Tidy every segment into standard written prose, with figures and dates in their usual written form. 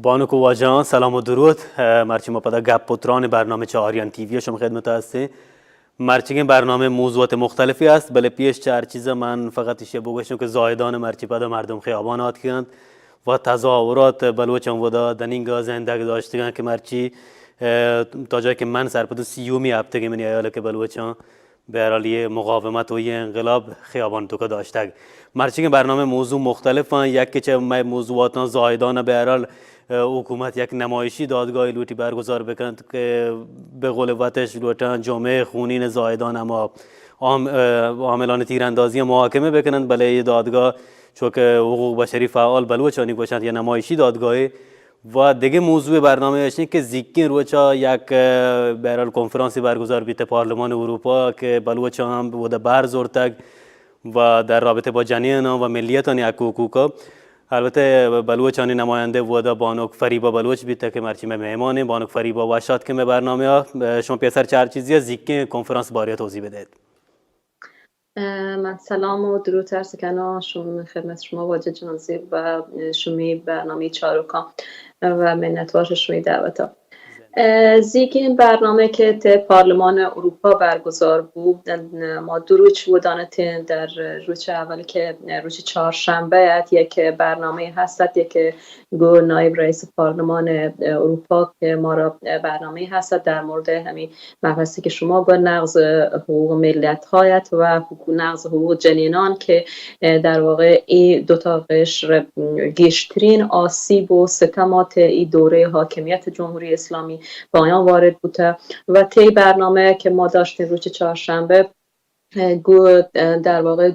بانو واجان سلام و درود. مرچی ما پدا گپ پتران برنامه چهاریان تیوی شما خدمت هستی. مرچی برنامه موضوعات مختلفی است. بله پیش چهار چیز من فقط ایشه بگوشم که زایدان مرچی پدا مردم خیابانات کردند و تظاهرات بلوچان ودا دنینگا زندگی داشتگان که مرچی تا جایی که من سرپدو سیومی هفته که من ایاله که بلوچان به حالی مقاومت و انقلاب خیابان تو که داشته. مرچی برنامه موضوع مختلفن. یک که موضوعات زایدان به حال حکومت یک نمایشی دادگاهی لوتی برگزار بکند که به قول واتش لوتان جمعه خونین زایدان اما عاملان تیراندازی محاکمه بکنند. بله دادگاه چون که حقوق بشری فعال بلوچانی باشند یا نمایشی دادگاهی. و دیگه موضوع برنامه اشنی که زیکین روچا یک برال کنفرانسی برگزار بیت پارلمان اروپا که بلوچان هم بوده برزورتگ و در رابطه با جنین و ملیتان یک حقوقا. البته بلوچانی نماینده بوده بانوک فریبا بلوچ بیت که مرچی مهمانه بانوک فریبا واشات که برنامه ها شما پیسر چهار چیزی زیکین کنفرانس باری توضیح بدهید. من سلام و درود ترس کنا شما خدمت شما واجد جنازی و شمی برنامه چاروکا و منتواش شمی دعوتا زیک این برنامه که ته پارلمان اروپا برگزار بود ما دروچ بودانت در روز اول که روز چهارشنبه یک برنامه هست یک گو نایب رئیس پارلمان اروپا که ما را برنامه هست در مورد همین مبحثی که شما گفت نقض حقوق ملت هایت و نقض حقوق جنینان که در واقع این دو تا قشر گشترین آسیب و ستمات این دوره حاکمیت جمهوری اسلامی پایان وارد بوده و طی برنامه که ما داشتیم روز چهارشنبه در واقع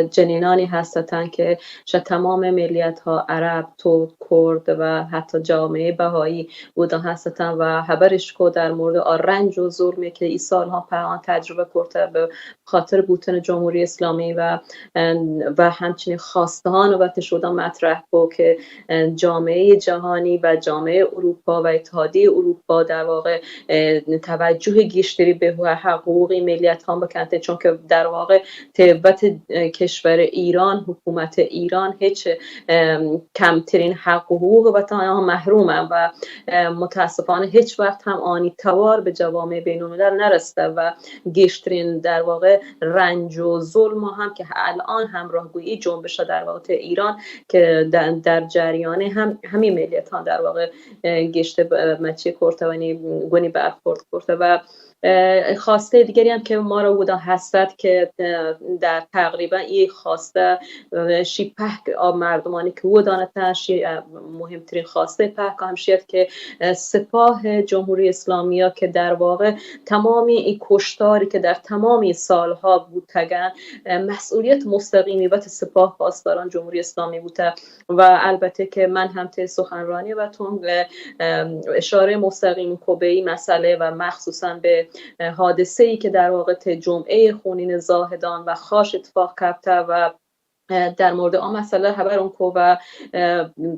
جنینانی هستن که تمام ملیت ها عرب، ترک، کرد و حتی جامعه بهایی بودن هستن و خبرش کو در مورد رنج و ظلمی که این سالها پهان تجربه کرده به خاطر بودن جمهوری اسلامی و همچنین خواسته ها نوبت شدن مطرح کو که جامعه جهانی و جامعه اروپا و اتحادیه اروپا در واقع توجه بیشتری به حقوق ملیت ها بکنه، چون که در واقع تبت کشور ایران حکومت ایران هیچ کمترین حق و حقوق وطن ها محرومه و متاسفانه هیچ وقت هم آنی توار به جوامع بین الملل نرسته و گشترین در واقع رنج و ظلم هم که الان همراهگویی جنبش در واقع ایران که در جریان همین ملیت ها در واقع گشت مچی کرتوانی گونی برخورد کرده و خواسته دیگری هم که ما رو بودن هستد که در تقریبا این خواسته پهک آب مردمانی که بودانتن مهمترین خواسته پهک هم شید که سپاه جمهوری اسلامی ها که در واقع تمامی این کشتاری که در تمامی سالها بودتگن مسئولیت مستقیمی و سپاه پاسداران جمهوری اسلامی بوده و البته که من هم ته سخنرانی و تون اشاره مستقیم کو به این مسئله و مخصوصا به حادثه‌ای که در واقع جمعه خونین زاهدان و خاش اتفاق کرده و در مورد آن مسئله خبر اون کو و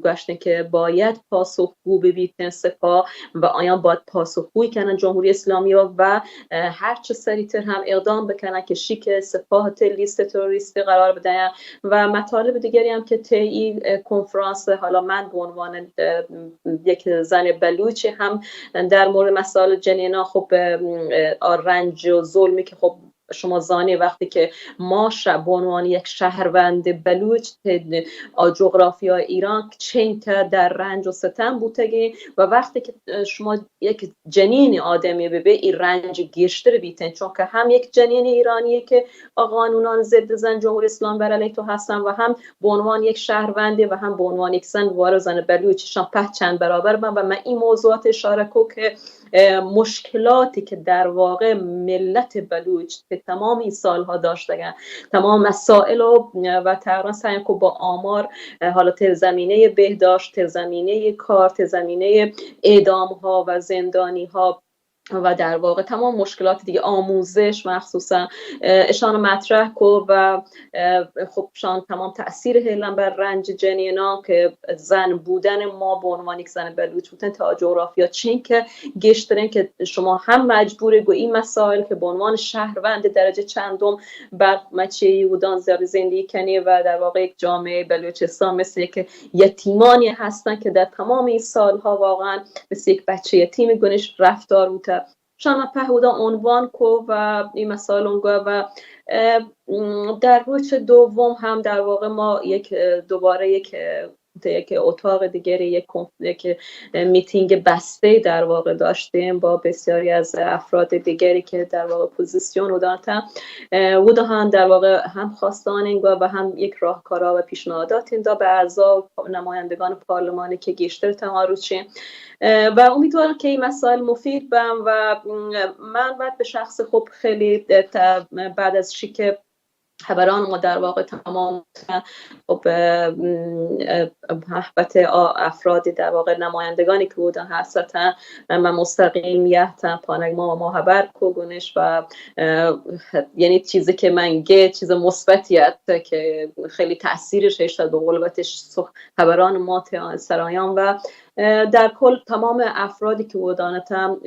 گشتن که باید پاسخگو ببیتن سپاه و آیان باید پاسخگویی کنن جمهوری اسلامی و هر چه سریعتر هم اقدام بکنن که شیک سپاه لیست تروریستی قرار بدن و مطالب دیگری هم که طی این کنفرانس حالا من به عنوان یک زن بلوچی هم در مورد مسائل جنینا خب رنج و ظلمی که خب شما زانی وقتی که ما به عنوان یک شهروند بلوچ جغرافیا ایران چین که در رنج و ستم بودگی و وقتی که شما یک جنین آدمی به این رنج گشتر بیتن، چون که هم یک جنین ایرانیه که قانونان ضد زن جمهوری اسلامی بر علیه تو هستن و هم به عنوان یک شهرونده و هم به عنوان یک زن وارد زن بلوچشان چند برابر من و من این موضوعات اشاره کو که مشکلاتی که در واقع ملت بلوچ که تمام این سالها داشتگن تمام مسائل و تقریبا سعی کو با آمار حالت زمینه بهداشت، زمینه کار، زمینه اعدام ها و زندانی ها و در واقع تمام مشکلات دیگه آموزش مخصوصا اشان مطرح کو و خب شان تمام تاثیر هیلن بر رنج جنینا که زن بودن ما به عنوان یک زن بلوچ بودن تا جغرافیا چین که گشترین که شما هم مجبوره گو این مسائل که به عنوان شهروند درجه چندم بر مچه بودن زندگی کنی و در واقع یک جامعه بلوچستان مثل یک یتیمانی هستن که در تمام این سالها واقعا مثل یک بچه یتیم گونش رفتار بوده شما پهودا عنوان کو و این مسائل اونگاه و در روز دوم هم در واقع ما دوباره یک اتاق دیگری یک میتینگ بسته در واقع داشتیم با بسیاری از افراد دیگری که در واقع پوزیسیون داشتن و هم در واقع هم خواستان اینگاه و هم یک راهکارها و پیشنهادات این به اعضا نمایندگان پارلمانی که گیشتر تماروچیم و امیدوارم که این مسائل مفید بم و من بعد به شخص خب خیلی بعد از شیک خبران ما در واقع تمام خب محبت افرادی در واقع نمایندگانی که بودن هستن من مستقیمیت پانگ ما و محبر کوگونش و یعنی چیزی که من چیز مثبتیت که خیلی تاثیرش هشتاد به قلبتش خبران ما سرایان و در کل تمام افرادی که بودانتم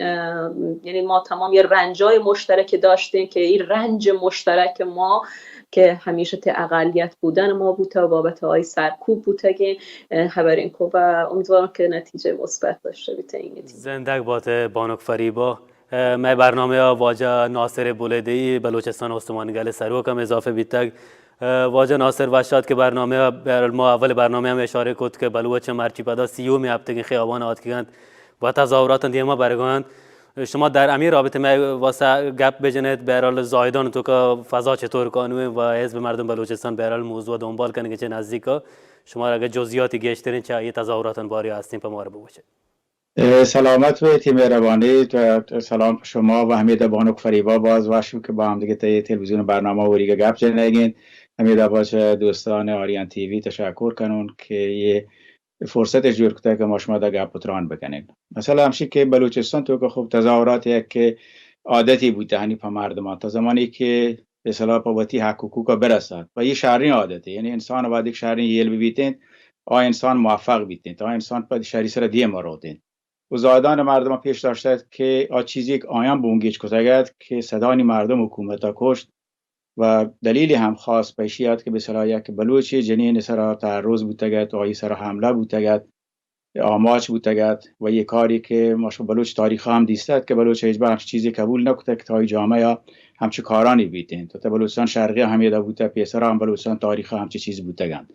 یعنی ما تمام یه رنجای مشترک داشتیم که این رنج مشترک ما که همیشه اقلیت بودن ما بوده و بابت های سرکوب بوده خبرین کو و امیدوارم که نتیجه مثبت داشته بیته این زندگ بات بانک فریبا میں برنامه واجه ناصر بولدی بلوچستان استوانگل سروکم اضافه بیتگ واجه ناصر وشاد که برنامه ما اول برنامه هم اشاره کرد که بلوچ مرچی پدا 30 هفته خیابان آتکیگند با تظاهرات دیما برگاند شما در امیر رابطه می واسه گپ بجنید برال زایدان تو که فضا چطور کانوه و حزب مردم بلوچستان برال موضوع دنبال کنه که چه نزدیکا شما اگه جزئیاتی گشترین چه تظاهرات باری هستین په ما رو بگوشه. سلامت و تیم روانی و سلام شما و حمید بانک فریبا باز باشیم که با هم دیگه تلویزیون برنامه وریگه گپ جنگین حمید باش دوستان آریان تیوی تشکر کنون که یه فرصت جور کده که ما شما دا گپ پتران بکنیم مثلا همشی که بلوچستان تو که خوب تظاهرات یک که عادتی بوده هنی پا مردمان تا زمانی که به صلاح پاوتی حقوقا برسد و یه شهری عادته یعنی انسان بعد یک شهری یل ببیتین انسان موفق بیتین تا انسان پا شهری سر دیه مارودین و زادان مردم پیش داشته که چیزی که آیان بونگیچ کتگد که صدای مردم حکومت کشت و دلیلی هم خاص پیشیات که به صلاح یک بلوچی جنین سر تعرض بودگد و ای سر حمله بودگد آماچ بودگد و یک کاری که ماشو بلوچ تاریخ هم دیستد که بلوچ هیچ بخش چیزی قبول نکته که تای جامعه همچه کارانی بیتین تا بلوچستان شرقی همیده بوده پیسر هم بلوچستان تاریخ همچه چیز بودگند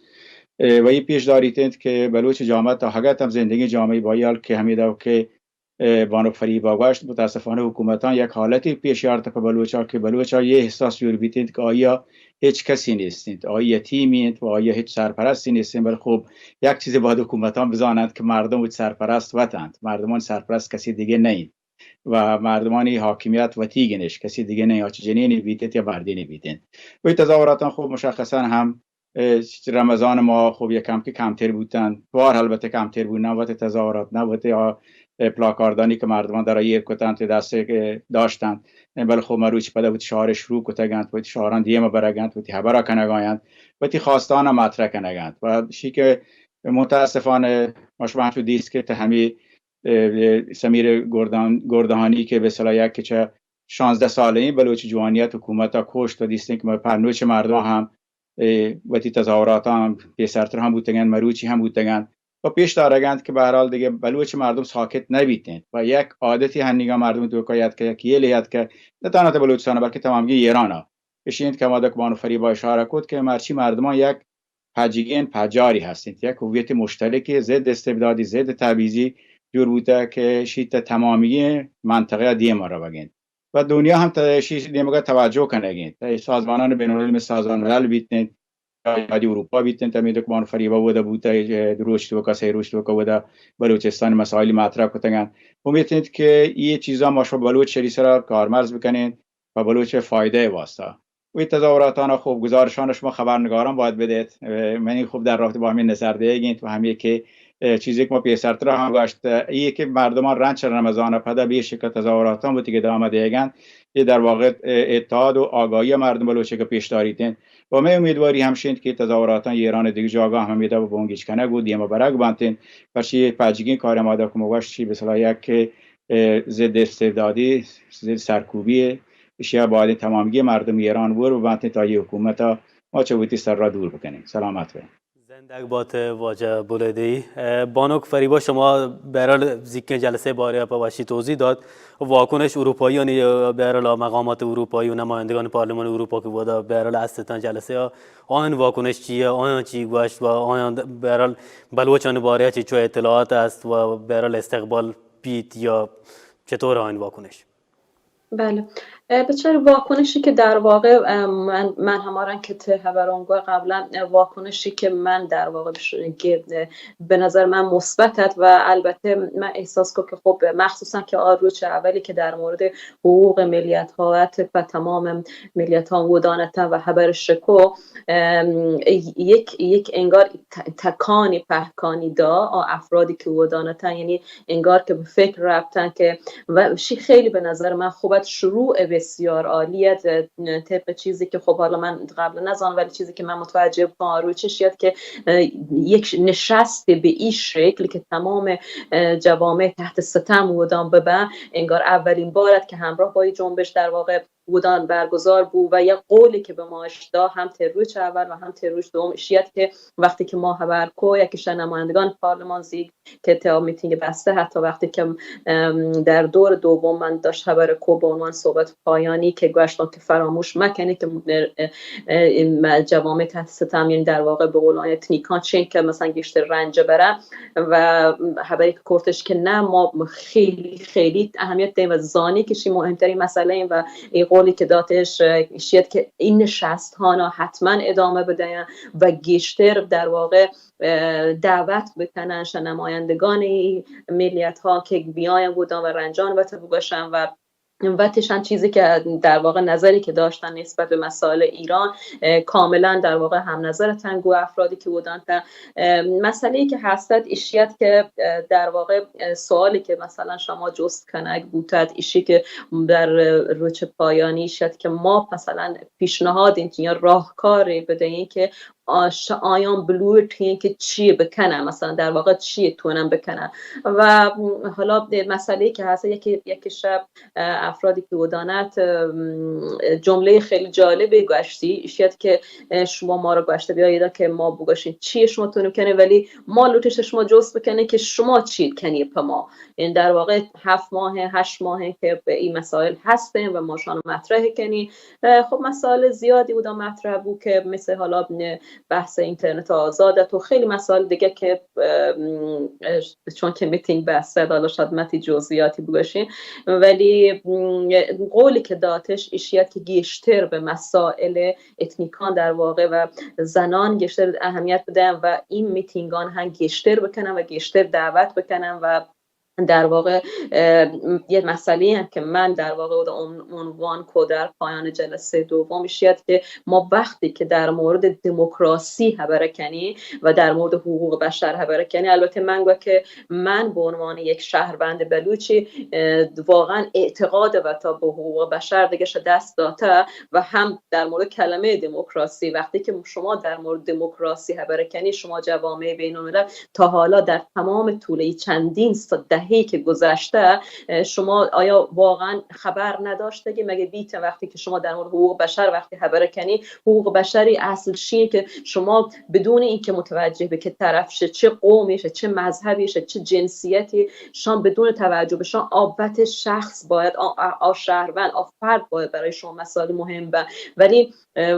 و یه پیش داریتند که بلوچ جامعه تا حقیقت هم زندگی جامعه بایال که همیده که بانو فریبا گشت متاسفانه حکومتان یک حالتی پیش آورده که بلوچا یه احساس یور بیتند که آیا هیچ کسی نیستند آیا یتیمید و آیا هیچ سرپرستی نیستند ولی خب یک چیزی باید حکومتان بزانند که مردم و سرپرست وطند مردمان سرپرست کسی دیگه نیست و مردمانی حاکمیت و تیگنش کسی دیگه نه یا جنینی بیتند یا بردینی بیتند و تظاهراتان خوب مشخصا هم رمضان ما خوب یکم که کمتر بودن بار البته کمتر بود نوبت تظاهرات نوبت یا پلاکاردانی که مردمان در ایر کتن تو دست داشتند بل خب مروچ پدا بود شهر شروع کتگند بود شهران دیما برگند بود خبر کنگایند بود خواستان مطرح کنگند و شی که متاسفانه مشابه تو دیست که همی سمیر گردهانی که به صلاح یک که 16 ساله این بلوچ جوانیت حکومت کشت و دیستن که پرنوچ مردم هم وقتی تظاهرات هم پیسرتر هم بودن مروچی هم بودن و پیش دارگند که به هر حال دیگه بلوچ مردم ساکت نبیتند و یک عادتی هنیگا مردم دوکایت که یکی لیت که نه تنها بلوچستان بلکه تمامی ایران بشینید که ما بانو فریبا اشاره کرد که مرچی مردمان یک پجیگین پجاری هستند یک هویت مشترکی ضد استبدادی ضد تبعیضی جور بوده که شیت تمامی منطقه دیما را بگین و دنیا هم شیت دیما توجه کنه سازمانان بین‌المللی مثل سازمان ملل بیتند یادی اروپا بیتن تا میدک بانو فریبا بوده دروشت و کاسه روشت و بوده بلوچستان مسائلی مطرح کتگن امیدید که این چیزا ما شو بلوچ شری سر کارمرز بکنین و بلوچ فایده واسطه و تظاهراتان خوب گزارشان شما خبرنگاران باید بدید من خوب در رابطه با همین نظر دیگین و همین که چیزی که ما پیسرتر هم گشت ای که مردمان رنج رمضان پدا به شکل تظاهرات بودی که دامه دیگن یه در واقع اتحاد و آگاهی مردم بلوچه که پیش داریدن و من امیدواری همشین که تظاهرات ایران دیگه جاگاه هم میده و بونگیش کنه بود دیما برگ بانتین پرشی پاجگین کار ماده که موش چی به یک ضد استبدادی ضد سرکوبی اشیا باید تمامی مردم ایران و بانتین تا یه حکومت ما چویتی سر را دور بکنیم. سلامت باشید. زندگ بات واجه بولدی بانوک فریبا شما برای ذکر جلسه باره پاوشی توضیح داد واکنش اروپاییان برای مقامات اروپایی و نمایندگان پارلمان اروپا که بوده برای استان جلسه آن واکنش چیه آن چی گوشت و آن برای بلوچان باره چی چه اطلاعات است و برای استقبال بیت یا چطور آن واکنش؟ بله بسیار واکنشی که در واقع من همارن که ته هبرانگاه قبلا واکنشی که من در واقع به نظر من مثبتت و البته من احساس کنم که خب مخصوصا که روچ اولی که در مورد حقوق ملیت ها و تمام ملیت ها ودانتا و خبر شکو یک انگار تکانی پهکانی دا افرادی که ودانتا یعنی انگار که به فکر رفتن که و خیلی به نظر من خوبت شروع بسیار عالیت طبق چیزی که خب حالا من قبل نزان ولی چیزی که من متوجه بودم روی چشیت که یک نشست به این شکل که تمام جوامع تحت ستم بودن به انگار اولین بارت که همراه با جنبش در واقع بودن برگزار بود و یک قولی که به ما اشدا هم ترویج اول و هم ترویج دوم اشیت که وقتی که ما هبرکو یکیش نمایندگان پارلمان زید که تا میتینگ بسته حتی وقتی که در دور دوم من داشت هبرکو به عنوان صحبت پایانی که گوشتم که فراموش مکنه که جوامع تحت ستم یعنی در واقع به قولان اتنیکان چین که مثلا گشتر رنج بره و خبری که گفتش که نه ما خیلی اهمیت دیم و زانی کشی مهمترین مسئله این و این قولی که داتش شید که این نشست ها حتما ادامه بده و گشتر در واقع دعوت بکنن نمایندگان ملیت ها که بیاین بودن و رنجان و باشن و تشان چیزی که در واقع نظری که داشتن نسبت به مسائل ایران کاملا در واقع هم نظر تنگو افرادی که بودن تا مسئله‌ای که هستد ایشیت که در واقع سوالی که مثلا شما جست کنگ بودد ایشی که در روچ پایانی ایشیت که ما مثلا پیشنهاد یا راهکاری بدهیم که آیان بلورتین که چی بکنن مثلا در واقع چی تونن بکنن و حالا مسئله‌ای که هست یکی شب افرادی که ودانت جمله خیلی جالبی گشتی ایشیت که شما ما رو گشته بیایید که ما بگوشین چی شما تونو کنه ولی ما لوتش شما جست بکنه که شما چی کنی پا ما این در واقع 7 ماه 8 ماه که به این مسائل هستن و ما شان مطرح کنی خب مسائل زیادی بودن مطرح بود که مثل حالا بحث اینترنت آزادت و خیلی مسائل دیگه که چون که میتینگ بحثه حالا شاید متی جزئیاتی بگوشین ولی قولی که داتش ایشیت که گشتر به مسائل اتنیکان در واقع و زنان گشتر اهمیت بدن و این میتینگان هم گشتر بکنن و گشتر دعوت بکنن و در واقع یه مسئله هم که من در واقع عنوان کو در پایان جلسه دوم میشید که ما وقتی که در مورد دموکراسی خبر کنی و در مورد حقوق بشر خبر کنی البته من به عنوان یک شهروند بلوچی واقعا اعتقاد و تا به حقوق بشر دیگه دست داده و هم در مورد کلمه دموکراسی وقتی که شما در مورد دموکراسی خبر کنی شما جوامع بین‌الملل تا حالا در تمام طول چندین دهه‌ای که گذشته شما آیا واقعا خبر نداشته مگه بیت وقتی که شما در مورد حقوق بشر وقتی خبر کنی حقوق بشری اصل چیه که شما بدون اینکه متوجه به که طرف شه چه قومی شه چه مذهبی شه چه جنسیتی شما بدون توجه به شما آبت شخص باید شهروند فرد باید برای شما مسائل مهم ولی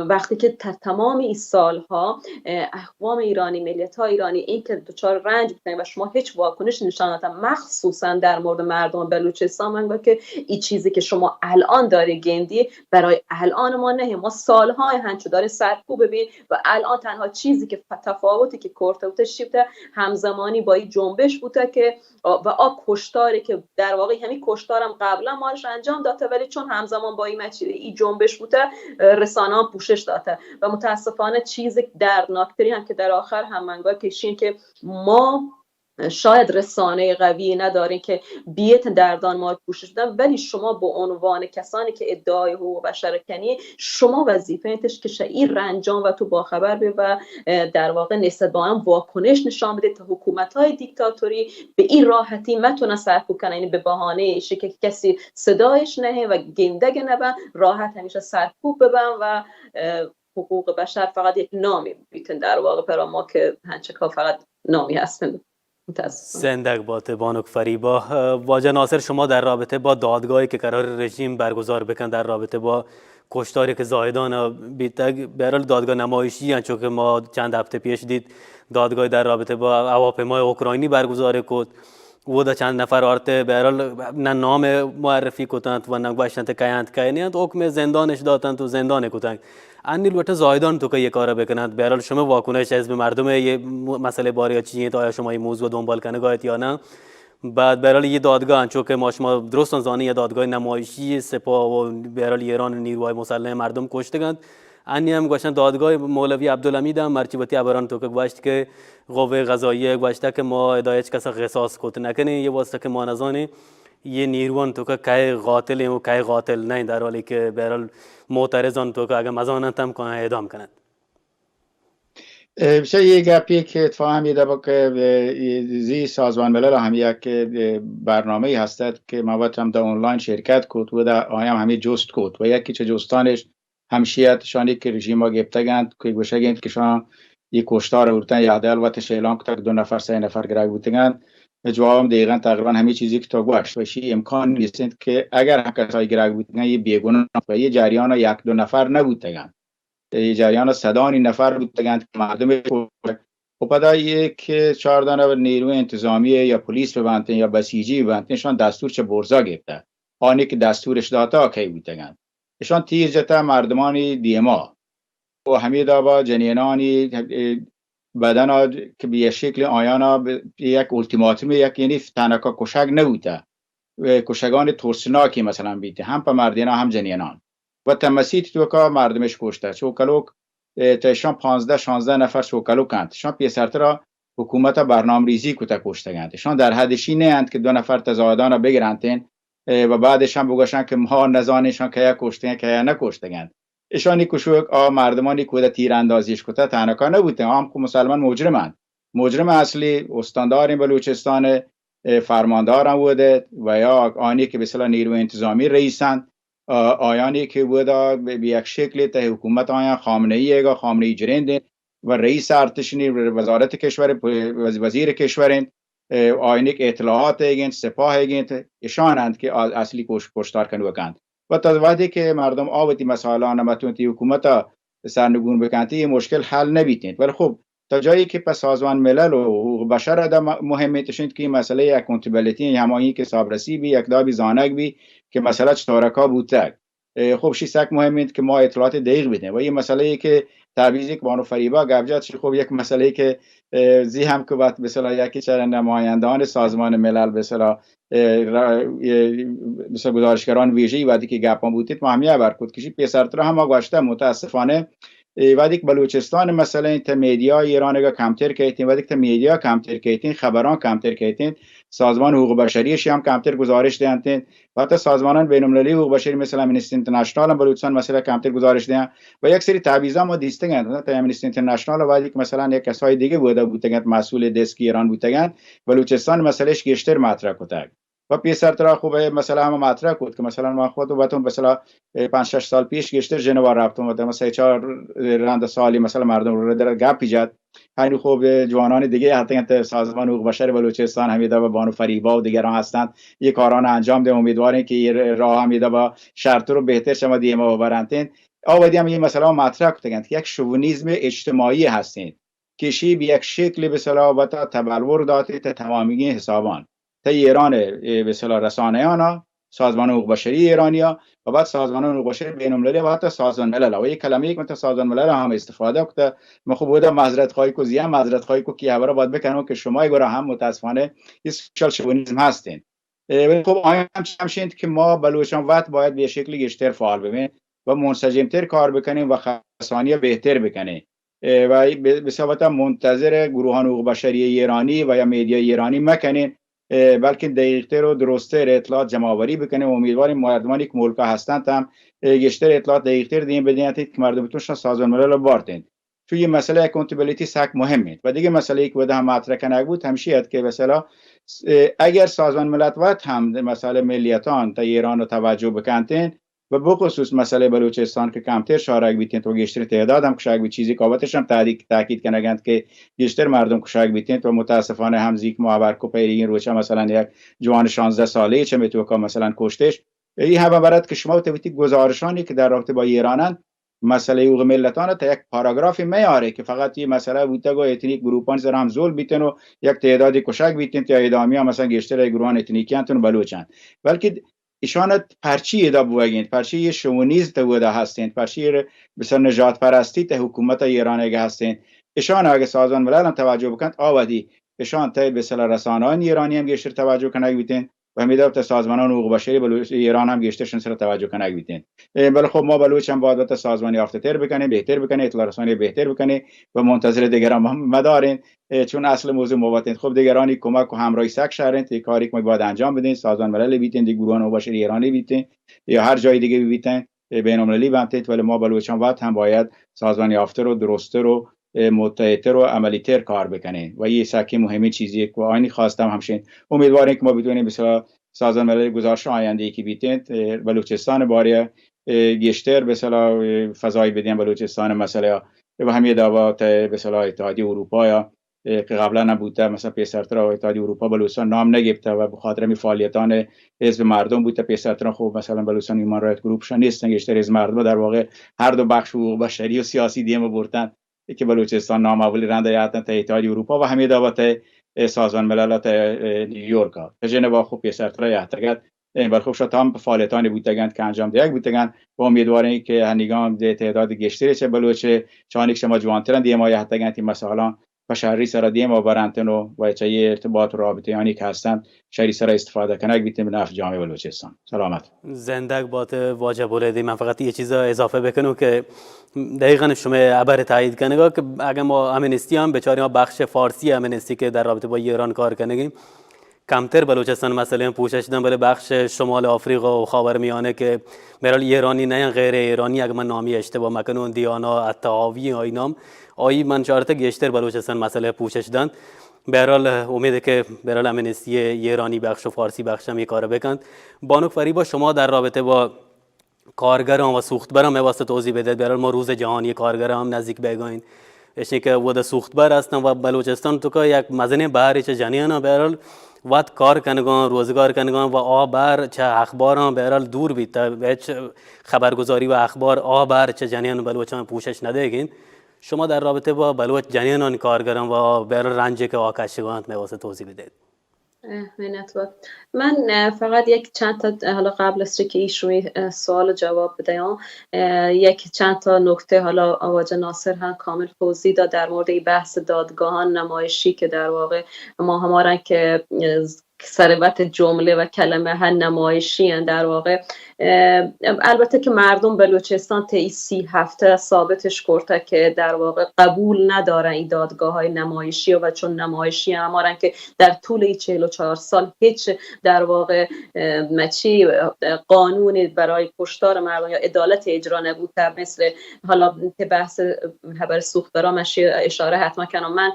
وقتی که تمام این سالها اقوام ایرانی ملیت ها ایرانی این که دچار رنج بودن و شما هیچ واکنش نشان ندادن مخصوصا در مورد مردم بلوچستان من که این چیزی که شما الان داری گندی برای الان ما نه ما سالهای هنچو داره سرکوب ببین و الان تنها چیزی که تفاوتی که کورتوتش شیفته همزمانی با این جنبش بوده که و کشتاری که در واقع همین کشتارم قبلا مارش انجام داده ولی چون همزمان با این جنبش بوده رسانه‌ها پوشش داده و متاسفانه چیز دردناکتری هم که در آخر هم منگاه کشین که ما شاید رسانه قوی ندارین که بیت دردان ما پوشش بدن، ولی شما به عنوان کسانی که ادعای حقوق بشر کنی، شما وظیفه اینتش که این رنجان و تو باخبر بی و در واقع نسبت با هم واکنش نشان بده تا حکومت‌های دیکتاتوری به این راحتی متونه سرکوب کنن، یعنی به بهانه ایشه که کسی صدایش نهه و گندگ نبن راحت همیشه سرکوب ببن و حقوق بشر فقط یک نامی بیتن در واقع پر ما که هنچکا فقط نامی هستن. زندگ باد بانک فریبا. واجه ناصر، شما در رابطه با دادگاهی که قرار رژیم برگزار بکن در رابطه با کشتاری که زاهدان بیتگ به هر حال دادگاه نمایشی هست، چون که ما چند هفته پیش دید دادگاه در رابطه با هواپیمای اوکراینی برگزار کد و دا چند نفر آرته به هر حال نه نام معرفی کتند و نه گوشتند کیند کینند حکم زندانش دادند و زندان کتند انیل وقت زاهدان تو که یک کار بکنند. به هر حال شما واکنش حزب مردم یه مسئله باری چیه تا آیا شما این موضوع دنبال کنه گاهت یا نه؟ بعد به هر حال یه دادگاه چون که ما شما درست زانی یه دادگاه نمایشی سپاه و به هر حال ایران نیروهای مسلح مردم کشتگند انی هم گوشتن دادگاه مولوی عبدالحمید هم مرچبتی ابران تو که گوشت که قوه قضاییه گوشته که ما هدایت کسا قصاص کت نکنه یه واسطه که ما نزانه یه نیروان تو که که قاتل و که قاتل نه، در حالی که به هر حال معترضان تو که اگه مزانت هم کنه اعدام کنند. بشه یه گپی که اتفاقا همیده با که زی سازمان ملل هم یک برنامه هستد که ما باید هم در آنلاین شرکت کد و در آیم همی جست کد و یکی چه جستانش همشیت شانی که رژیم ها گفتگند که گوشگند که شان یک کشتار بودن یا عدل و تشیلان که 2 نفر 3 نفر گرگ بودند جواب دقیقاً تقریبا همه چیزی که تو گوشت و شی امکان نیست که اگر هم کسای گرگ بودند یه بیگانه و یه جریان 1-2 نفر نبودند، یه جریان صدانی نفر بودند که مردم و بعد یک 14 نفر نیروی انتظامی یا پلیس ببندن یا بسیجی ببندن شان دستور چه برزا گرفته آنی که دستورش داتا کی بودند شان تیز جتا مردمانی دیما و همه دابا جنینانی بدن که به شکل آیانا یک التیماتوم یک یعنی تنکا کشک نبوده کشگان ترسناکی مثلا بیته هم په مردینا هم جنینان و تمسیت تو که مردمش کشته شوکلوک تشان 15-16 نفر شوکلوکند شان پیسرترا حکومت برنامه ریزی کتا کشتگند شان در حدشی نه اند که 2 نفر تزاهدان بگیرند و بعدش هم بگوشن که ما نزانشان که کشتگند که نکشتگند اشانی کشوک مردمانی که تیراندازیش کتا تنکا نبوده هم که مسلمان مجرم اصلی استاندار بلوچستان فرماندارم بوده و یا آنی که به اصطلاح نیروی انتظامی رئیسند آیانی که بوده به یک شکل تا حکومت آیان خامنه‌ای جریند و رئیس ارتشی وزارت کشور وزیر کشورند آینی که اطلاعات هستند سپاه هستند اشانند که اصلی کشتار کنند و تا وقتی که مردم آوتی مسائل نمتونتی حکومت سرنگون بکنتی مشکل حل نبیتند. ولی خب تا جایی که پس سازمان ملل و حقوق بشر دا مهمیتشند که مسئله اکانتیبلیتی همایی که صابرسی بی یک دابی زانک بی که مسئله چطورکا بودتک خب شیستک مهمیت که ما اطلاعات دقیق بدیم و یه مسئله که تعویزی که بانو فریبا گفجات خب یک مسئله که زی هم که وقت بسلا یکی چرا نمایندان سازمان ملل بسلا گزارشگران ویژه‌ای وقتی که گپان بودید ما همیه برکود کشی پیسرتر هم گوشته متاسفانه وقتی که بلوچستان مثلا این میدیا ایران که کمتر کردین وقتی که میدیا کمتر کردین خبران کمتر کردین سازمان حقوق بشریش هم کمتر گزارش دادن و حتی سازمانان بین‌المللی حقوق بشری مثل امنستی اینترنشنال هم بلوچستان مثلا کمتر گزارش دادن و یک سری تعویضا ما دیستگند تا امنستی اینترنشنال وقتی که مثلا یک کسای دیگه بودند مسئول دسک ایران بودند بلوچستان مسئلهش گشتر مطرح کرد و پیسر ترا خوبه مثلا هم مطرح کرد که مثلا ما خود باتون مثلا 5-6 سال پیش گشتر ژنو رفتم و مثلا 3-4 رند سالی مثلا مردم رو در گپ ایجاد همین خوب جوانان دیگه حتی سازمان حقوق بشر بلوچستان همیدا و بانو فریبا و دیگران هستند یک کاران انجام ده امیدواریم که راه همیدا با شرط رو بهتر شما دیما ببرندین آودی هم این مثلا مطرح کردند که یک شوونیسم اجتماعی هستین کشی به یک شکل به اصطلاح و تبلور داده تا تمامی حسابان تا ایران به اصطلاح رسانه‌ها سازمان حقوق بشری ایرانیا و بعد سازمان حقوق بشری بین‌المللی و حتی سازمان ملل و یک کلمه که سازمان ملل هم استفاده کرده ما خوب بوده معذرت خواهی کو زیام معذرت خواهی کو که برای باید بکنم که شما ایگورا هم متاسفانه سوشال شوونیسم هستین ولی خب آیا همشین که ما بلوچستان وقت باید به شکلی گشتر فعال ببین و منسجمتر کار بکنیم و خصوصانی بهتر بکنیم و به صورت منتظر گروهان حقوق بشری ایرانی و یا میدیا ایرانی مکنین، بلکه دقیق‌تر و درست‌تر اطلاعات جمع‌آوری بکنه. امیدواریم مردمانی که ملکا هستند هم گشتر اطلاعات دقیق‌تر دین بدین که مردمتون سازمان ملل بارتین. چون این مسئله اکانتیبیلیتی سک مهمه. و دیگه مسئله که بوده هم مطرح کنه بود همشیت که مثلا اگر سازمان ملل وقت هم مسئله ملیتان تا ایران رو توجه بکنتین و بخصوص مسئله بلوچستان که کمتر شارک بیتین تو گشتر تعداد هم کشک بیت چیزی قابتش هم تاکید کنگند که گشتر مردم کشک بیتین تو متاسفانه هم زیک معبر کو پیرین روچه مثلا یک جوان 16 ساله چه میتوکا مثلا کشتش. این هم برات که شما تویتی گزارشانی که در رابطه با ایرانن مسئله حقوق ملتان تا یک پاراگرافی میاره که فقط این مسئله بوده گو اتنیک گروپان سر هم زول بیتن و یک تعدادی کشک بیتن تا ادامی ها مثلا گشتر گروهان اتنیکیانتون بلوچن، بلکه ایشان پرچی ادا بوگین پرچی شوونیز تا بوده هستین، پرچی بسیار نجات پرستی تا حکومت ایران اگه هستین. ایشان اگه سازمان ملل هم توجه بکند آودی ایشان تا بسیار رسانه‌های ایرانی هم گشتر توجه کنه بیتن و میداد تا سازمانان حقوق بشری بلوچ ایران هم گشتشون سر توجه کنه بیتن. ولی خب ما بلوچ هم باید تا سازمانی یافته‌تر بکنه، بهتر بکنه، اطلاع رسانی بهتر بکنه و منتظر دیگران هم مدارین، چون اصل موضوع مواتن خب دیگرانی کمک و همراهی سک شهرن تی کاری که ما باید انجام بدین، سازمان ملل بیتین، دی گروهان حقوق بشری ایرانی بیتین یا هر جای دیگه بیتین بین‌المللی بنتید، ولی ما بلوچستان هم باید سازمان یافته رو درسته رو متعهدتر و عملی‌تر کار بکنه و این سکی مهمی چیزیه که آینی خواستم همشین امیدواریم که ما بدونیم بسیار سازمان ملل گزارش آینده ای که بیتین بلوچستان باره گشتر به اصطلاح فضای بدیم بلوچستان مسئله و همین دعوات به اصطلاح اتحادیه اروپا یا که قبلا نبوده مثلا پیشتر اتحادیه اروپا بلوچستان نام نگرفته و به خاطر می فعالیتان حزب مردم بوده پیشتر خوب مثلا بلوچستان هیومن رایت گروپ شون نیستن، گشتر حزب مردم در واقع هر دو بخش حقوق بشری و سیاسی دیم بردن که بلوچستان نامقبول رنده یاتن تا اتحادیه اروپا و همین دعوات سازمان ملل تا نیویورک ها ژنو خوب پیشتر یاتگد این خوب شد هم فعالیتانی بودند که انجام دیگ بودند و امیدواریم که هنگام تعداد گشتری چه بلوچه چانیک شما جوانترن دیما یاتگند این مثلا بشری سر دیما برانتنو و چه ارتباط و رابطه یعنی که هستند شری سر استفاده کنه بیتیم نفع جامعه بلوچستان. سلامت زندگ بات واجب العدی. من فقط یه چیز اضافه بکنم که دقیقاً شما عبر تایید کنه که اگر ما امنستی هم بیچاره ما بخش فارسی امنستی که در رابطه با ایران کار کنیم کمتر بلوچستان مسئله پوشش دادن، ولی بخش شمال آفریقا و خاورمیانه که برای ایرانی نه غیر ایرانی اگر من نامی اشتباه مکنم دیانا الطحاوی اینام آیی من چارت گشتر بلوچستان مسئله پوشش دادن. برحال امیده که برحال امنستی ایرانی بخش و فارسی بخش هم یک کار بکند. بانک فریبا شما در رابطه با کارگران و سوختبران می‌واسطه توضیح بدید. برحال ما روز جهانی کارگران هم نزدیک بگاین اشنی که وده سوختبر هستن و بلوچستان تو که یک مزنه بهاری چه جنیانا برحال وقت کار کنگان روزگار کنگان و آبر چه اخباران برحال دور بیت هیچ خبرگزاری و اخبار آبر چه جنیان بلوچان پوشش ندهگین. شما در رابطه با بلوچ جنیانان کارگران و برحال رنجی که آکشگان می‌واسطه توضیح بدید. من فقط یک چند تا حالا قبل از که ایشون سوال جواب بدم یک چند تا نکته حالا آواج ناصر هم کامل توضیح داد در مورد بحث دادگاهان نمایشی که در واقع ما همارن که ثروت جمله و کلمه ها نمایشی هن در واقع. البته که مردم بلوچستان طی 30 هفته ثابتش کرده که در واقع قبول ندارن این دادگاه های نمایشی و چون نمایشی همارن که در طول 44 سال هیچ در واقع مچی قانونی برای کشتار مردم یا عدالت اجرا نبوده. مثل حالا که بحث خبر سوختبرا مشی اشاره حتما کنم. من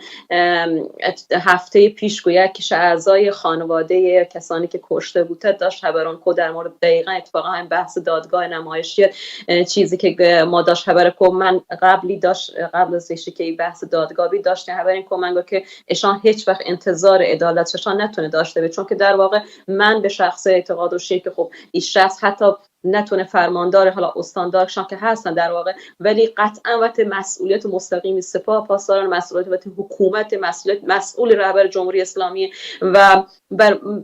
هفته پیش گویا که اعضای خانواده کسانی که کشته بوده داشت خبران کو در مورد دقیقاً اتفاقا این بحث دادگاه نمایشی چیزی که ما داشت خبر کو من قبل از اینکه این بحث دادگاه بی داشت خبر کو من که ایشان هیچ وقت انتظار عدالتشان نتونه داشته باشه، چون که در واقع من به شخص اعتقاد داشتم که خب این شخص حتی نتونه فرماندار حالا استاندارشان که هستن در واقع، ولی قطعا وقت مسئولیت مستقیمی سپاه پاسداران، مسئولیت وقت حکومت، مسئول رهبر جمهوری اسلامی و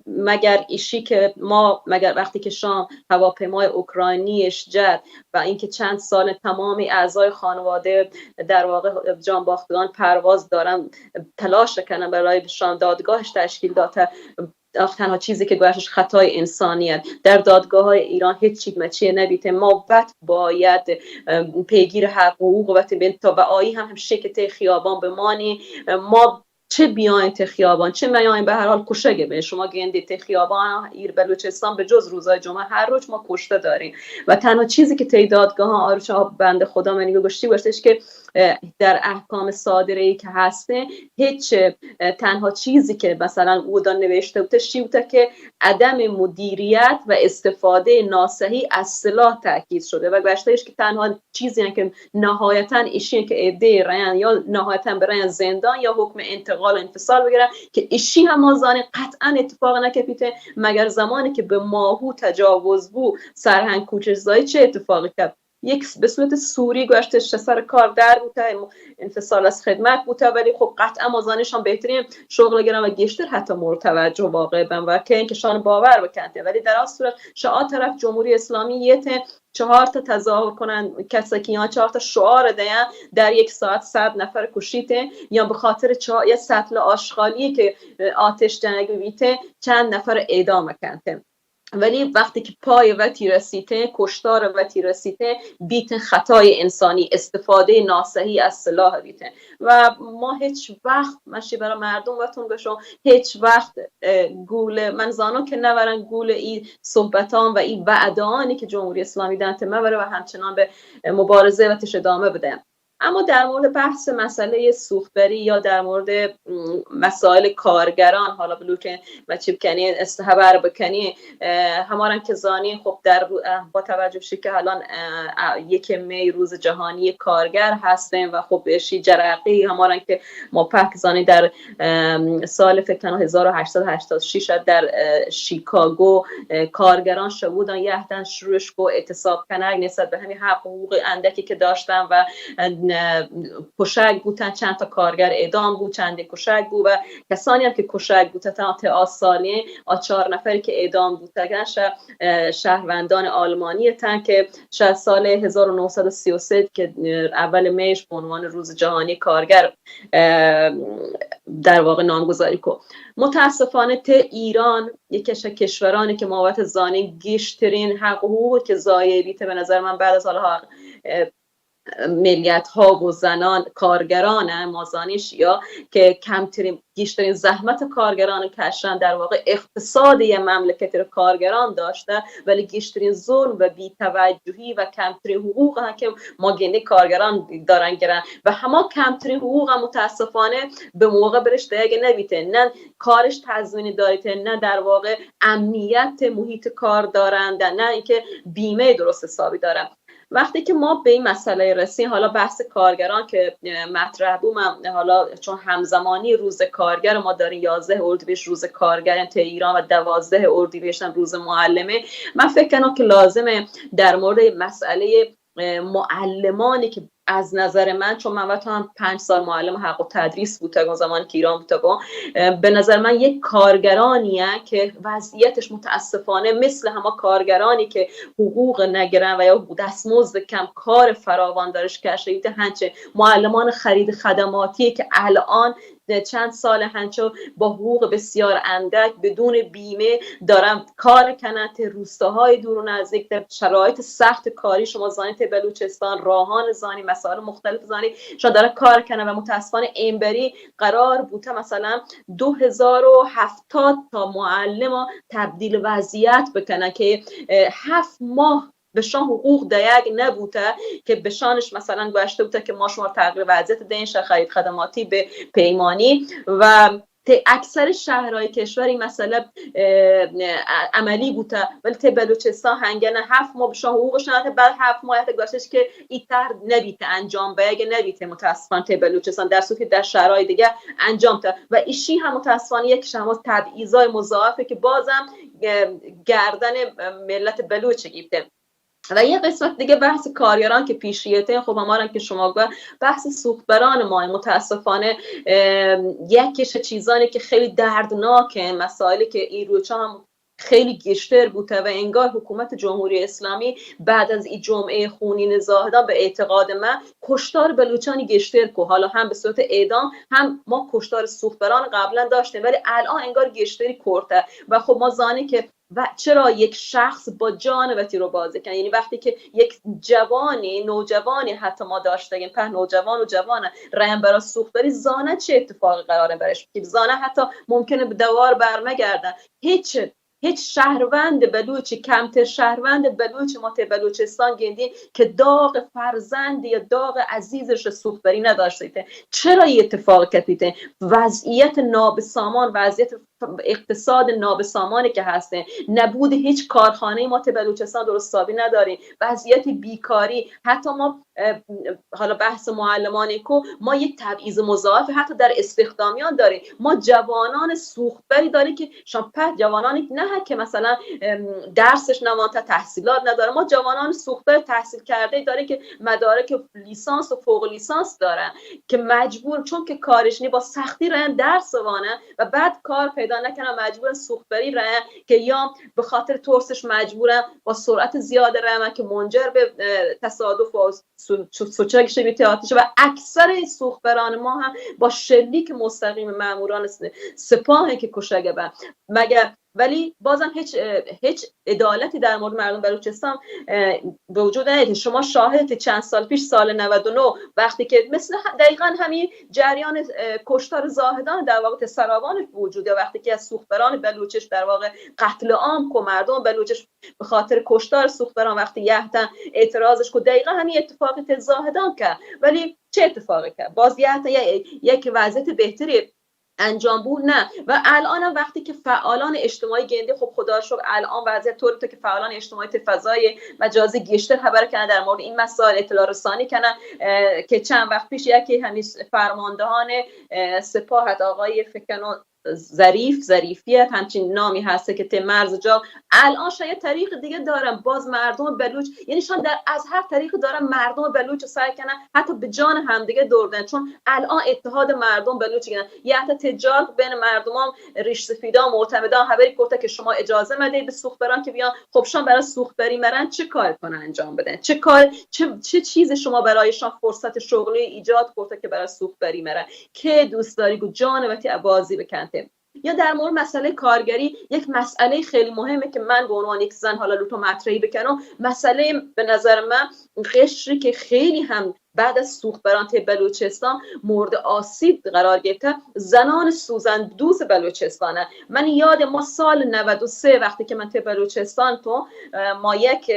مگر ایشی که ما مگر وقتی که شام هواپیمای اوکراینی اشجر و اینکه چند سال تمامی اعضای خانواده در واقع جان باختگان پرواز دارن تلاش کنن برای شام دادگاهش تشکیل داده، تنها چیزی که گوشش خطای انسانیت در دادگاه های ایران هیچ چیز مچیه نبیته. ما باید پیگیر حقوق و تا و آیی هم شکت خیابان بمانی. ما چه بیاین ته خیابان چه میاین به هر حال کشگه به شما گندی ته خیابان ایر بلوچستان به جز روزهای جمعه هر روز ما کشته داریم و تنها چیزی که ته دادگاه ها آروچا بنده خدا منی گوشتش که در احکام صادره که هسته هیچ تنها چیزی که مثلا او دا نوشته بوده چی بوده که عدم مدیریت و استفاده ناصحی از سلاح تاکید شده و گوشتش که تنها چیزی که نهایتا ایشی که عده رایان یا نهایتا برای زندان یا حکم انتقال و انفصال بگیرن که ایشی هم آزانه قطعا اتفاق نکفیته مگر زمانی که به ماهو تجاوز بو سرهنگ کوچزایی چه اتفاقی کرد. یک به صورت سوری گوشتش سر کار در بوده انفصال از خدمت بوده ولی خب قطعا مازانشان بهترین شغل گرم و گشتر حتی مرتوجه واقع بن و که اینکشان باور بکنده ولی در اصل صورت شعار طرف جمهوری اسلامی یه 4 تا تظاهر کنن کسکی یا 4 تا شعار دیان در یک ساعت 100 نفر کشیده یا به خاطر یه سطل آشغالی که آتش جنگی بیته چند نفر اعدام کنده ولی وقتی که پای وتی رسیده کشتار وتی رسیده بیت خطای انسانی استفاده ناصحی از سلاح بیته و ما هیچ وقت ماشی برای مردم وتون بشو هیچ وقت گول من زانو که نورن گول این صحبتان و این وعدانی که جمهوری اسلامی دانته مبره و همچنان به مبارزه و تش ادامه بده. اما در مورد بحث مسئله سوختبری یا در مورد مسائل کارگران حالا بلوکن و چیب کنی استحبار بکنی همارن که زانی خب در با توجه بشی که الان 1 می روز جهانی کارگر هستیم و خب بهشی جرقی همارن که ما پک زانی در سال فکر کنم 1886 در شیکاگو کارگران شبودن یهدن شروعش کو اعتصاب کنگ نسبت به همین حقوق اندکی که داشتن و کشک بودن چند تا کارگر اعدام بود چند کشک بود و کسانی هم که کشک بودن تا سالیه 4 نفری که اعدام بودن شهروندان آلمانی تن که سال 1933 که اول میش به عنوان روز جهانی کارگر در واقع نامگذاری کو. متاسفانه ته ایران یکیش کشورانی که مابت زانی گشترین حقوق که ضایع بیته به نظر من بعد از حالا ملیت ها و زنان کارگران مازانیش یا که کمترین گیشترین زحمت کارگران کشن در واقع اقتصاد یه مملکت رو کارگران داشته ولی گیشترین ظلم و بی‌توجهی و کمترین حقوق هم که ما گنده کارگران دارن گرن و همه کمترین حقوق هم متاسفانه به موقع برش دیگه نبیته نه کارش تضمینی داریته نه در واقع امنیت محیط کار دارن نه اینکه بیمه درست حسابی دارن. وقتی که ما به این مسئله رسیم حالا بحث کارگران که مطرح بود حالا چون همزمانی روز کارگر ما داریم 11 اردیبهشت روز کارگر تو ایران و 12 اردیبهشت روز معلمه من فکر کنم که لازمه در مورد مسئله معلمانی که از نظر من چون من هم 5 سال معلم حق و تدریس بودم زمانی که ایران بودم به نظر من یک کارگرانیه که وضعیتش متاسفانه مثل همه کارگرانی که حقوق نگرن و یا دستمزد کم کار فراوان دارش کشیده هنچه معلمان خرید خدماتی که الان چند سال هنچو با حقوق بسیار اندک بدون بیمه دارم کار کنند روستاهای دور و نزدیک در شرایط سخت کاری شما زانید بلوچستان راهان زانی مسائل مختلف زانی شما داره کار کنه و متاسفانه اینبری قرار بوده مثلا 2070 تا معلم تبدیل وضعیت بکنه که 7 ماه به شان حقوق دیگ نبوده که به شانش مثلا گوشته بوده که ما شما تغییر وضعیت دین خرید خدماتی به پیمانی و اکثر شهرهای کشور این مسئله عملی بوده ولی ته بلوچستان هنگن 7 ماه به شان حقوقش نداده بعد 7 ماه گذشتش که این طرح نبیته انجام بگه نبیته متاسفانه ته بلوچستان در صورتی در شهرهای دیگه انجام ده و ایشی هم متاسفانه یک شما تبعیضای مضاعفه که بازم گردن ملت بلوچ گیفته. و یه قسمت دیگه بحث کارگران که پیشیته خب همارن که شما گفت بحث سوختبران ما متاسفانه یکیش چیزانی که خیلی دردناکه مسائلی که این روچا هم خیلی گشتر بوده و انگار حکومت جمهوری اسلامی بعد از این جمعه خونین زاهدان به اعتقاد من کشتار بلوچانی گشتر کو، حالا هم به صورت اعدام هم ما کشتار سوخبران قبلا داشتیم ولی الان انگار گشتری کرده و خب ما زانی که و چرا یک شخص با جان وتی رو بازی کنه، یعنی وقتی که یک نوجوانی حتی ما داشتیم په نوجوان و جوانه رایم برای سوختاری زانه چه اتفاقی قراره برش که زانه حتی ممکنه به دوار برنگردن. هیچ شهروند بلوچی کمتر شهروند بلوچ ما ته بلوچستان گندین که داغ فرزند یا داغ عزیزش سوختاری نداشته. چرا این اتفاق کتیته؟ وضعیت نابسامان، وضعیت اقتصاد نابسامانی که هسته، نبود هیچ کارخانه ما ته بلوچستان درست حسابی نداریم، وضعیت بیکاری، حتی ما حالا بحث معلمانی کو ما یک تبعیض مضاعف حتی در استخدامیان داریم. ما جوانان سوختبری داریم که شامپت جوانانی نه که مثلا درسش نوانته تحصیلات نداره، ما جوانان سوختبر تحصیل کرده داره که مدارک لیسانس و فوق لیسانس دارن که مجبور چون که کارش نی با سختی رن درس وانه و بعد کار پیدا نکنه مجبور سوختبری رن که یا به خاطر ترسش مجبورن با سرعت زیاد رن که منجر به تصادف و سوچک شبیه تئاتر و اکثر سوختبران ما هم با شلیک مستقیم ماموران سپاه که کشته بن مگر، ولی بازم هیچ عدالتی در مورد مردم بلوچستان به وجود نیامد. شما شاهد چند سال پیش سال 99 وقتی که مثل دقیقاً همین جریان کشتار زاهدان در واقع سراوان وجود یا وقتی که از سوختبران بلوچش در واقع قتل عام کو مردم بلوچش به خاطر کشتار سوختبران وقتی یهتن اعتراضش کو دقیقاً همین اتفاقی که زاهدان کرد، ولی چه اتفاقی کرد؟ باز یک وضعیت بهتری انجام بود نه. و الان وقتی که فعالان اجتماعی گنده خب خدا رو شکر الان وضعیت طوری که فعالان اجتماعی فضای مجازی گشتر خبر کردن در مورد این مسائل اطلاع رسانی کنن که چند وقت پیش یکی همین فرماندهان سپاه آقای فکنو ظریفیت همچین نامی هسته که مرز جا الان شاید طریق دیگه دارن باز مردم بلوچ، یعنی شان از هر طریق دارن مردم بلوچ سعی کنن حتی به جان همدیگه دوردن، چون الان اتحاد مردم بلوچ گن یا حتی تجارت بین مردمان ریش سفیدا معتمدان خبری گفته که شما اجازه مده به سوختبران که بیان، خب شان برای سوختبری مرن چه کار کنن انجام بدن، چه چیز شما برایشان فرصت شغلی ایجاد کرده که برای سوختبری مرن که دوست داری گو جان وقتی بازی بکن. یا در مورد مسئله کارگری یک مسئله خیلی مهمه که من به عنوان یک زن حالا لوتو مطرحی بکنم، مسئله به نظر من قشری که خیلی هم بعد از سوختبران ته بلوچستان مورد آسیب قرار گرفته زنان سوزندوز بلوچستانه. من یاد ما سال 93 وقتی که من ته بلوچستان تو ما یک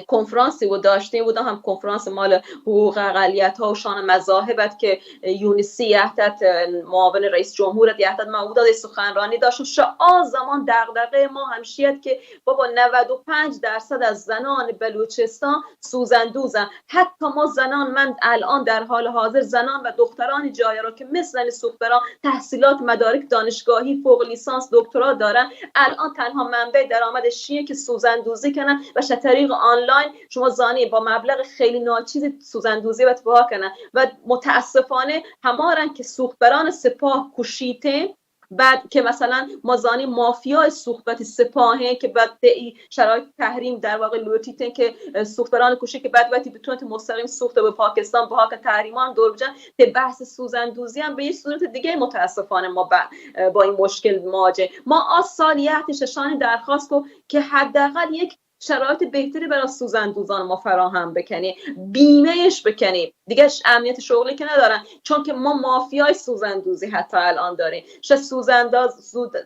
کنفرانسی و داشتیم بودم، هم کنفرانس مال حقوق اقلیت‌ها و شان مذاهبت که یونسی یحتت معاون رئیس جمهورت یحتت موعود سخنرانی داشت و شعار زمان دغدغه ما همشیت که بابا 95% از زنان بلوچستان سوزندوزن. حتی ما زنان، من الان در حال حاضر زنان و دختران جای را که مثل سوختبران تحصیلات مدارک دانشگاهی فوق لیسانس دکترا دارن الان تنها منبع درآمدش چیه که سوزندوزی کنن و طریق آنلاین شما زانی با مبلغ خیلی ناچیز سوزندوزی و تباه کنن و متاسفانه همارن که سوختبران سپاه کشیته بعد که مثلا مازانی مافیای سوختبت سپاهه که بعد شرایط تحریم در واقع لوتیتن که سوختبران کشی که بعد وقتی بتونن مستقیم سوخت به پاکستان با که تحریمان دور بجن که بحث سوزندوزی هم به یه صورت دیگه متاسفانه ما با این مشکل مواجه. ما سالیت ششانی درخواست کو که حداقل یک شرایط بهتری برای سوزندوزان ما فراهم بکنی، بیمهش بکنی، دیگه امنیت شغلی که ندارن، چون که ما مافیای سوزندوزی حتی الان داریم.